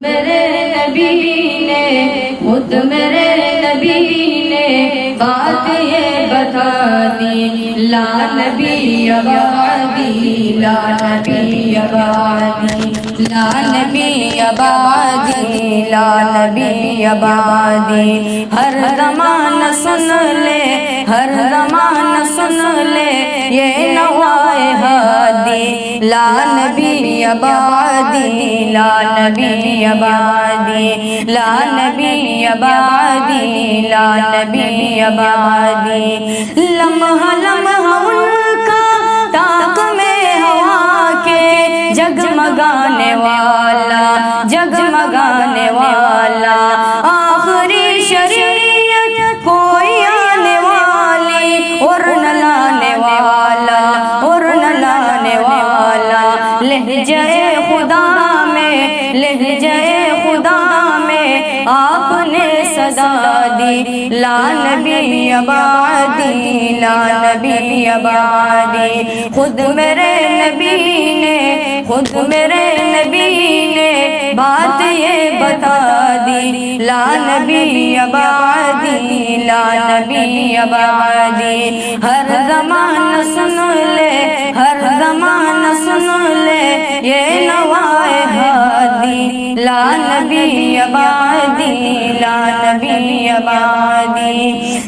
میرے نبی نے خود میرے نبی نے بات یہ بتا دی، لا نبی آبادی، لا نبی آبادی، لا نبی آبادی، لا نبی آبادی۔ ہر زمانہ سن لے، ہر زمانہ سن لے یہ نوائے ہادی، لا نبی آبادی، لا نبی آبادی، لا نبی آبادی، لا نبی آبادی۔ لمحہ لمحہ ان کا طاق میں ہوا کے جگمگانے والا، جگمگانے والا، آخری شریعت کوئی آنے والی اور نہ لانے والا، اور نہ لانے والا۔ لہجہ خدا میں، لہجہ خدا میں آپ نے صدا دی، لا نبی آبادی، لا نبی آبادی۔ خود میرے نبی نے، خود میرے نبی نے بات یہ بتا دی، لا نبی آبادی، لا نبی آبادی۔ ہر زمانہ سن لے، ہر زمانہ سن لے یہ نوائے ہادی، لا نبی آبادی، لا نبی آبادی۔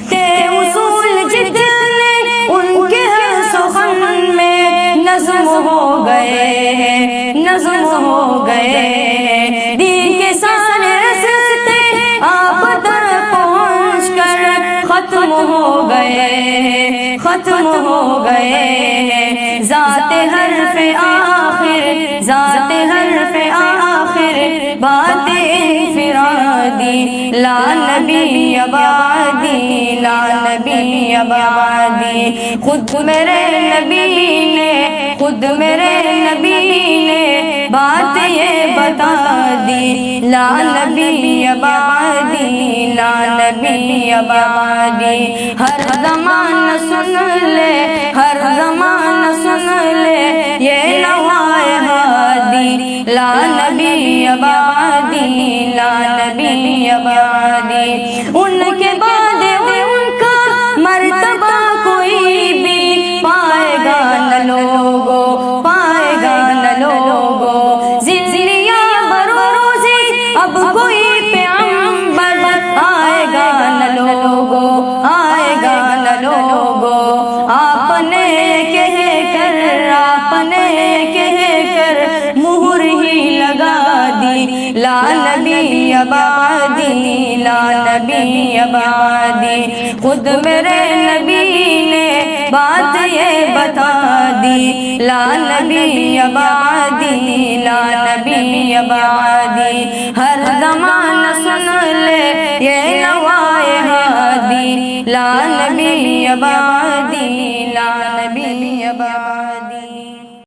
تے اصول جتنے ان کے ہر سخن میں نظم ہو گئے، نظم ہو گئے، دین کے سارے رستے آپ تک پہنچ کر ختم ہو گئے، ختم ہو گئے۔ ذات حرف آخر، ذات حرف آخر بات انفرادی، لا نبی آبادی، لا نبی آبادی۔ خود میرے نبی نے، خود میرے نبی نے بات یہ بتا دی، لا نبی آبادی، لا نبی آبادی۔ ہر زمانہ سن لے، ہر زمانہ سن لے یہ نوائے ہادی، لا نبی آبادی، لا نبی آبادی۔ ان کے بعد ان کا مرتبہ کوئی بھی پائے گا نہ لوگو، پائے گا نہ لوگو۔ زندگیاں بروزی اب کوئی پیغمبر آئے گا نہ لوگو، آئے گا نہ لوگو۔ آپ نے کہہ کر، آپ نے کہہ کر مہر ہی لگا دی، لا نبی آبادی، لا نبی آبادی۔ خود میرے نبی نے بات یہ بتا دی، لا نبی آبادی، لا نبی آبادی۔ ہر زمانہ سن لے یہ نوائے ہادی، لا نبی آبادی۔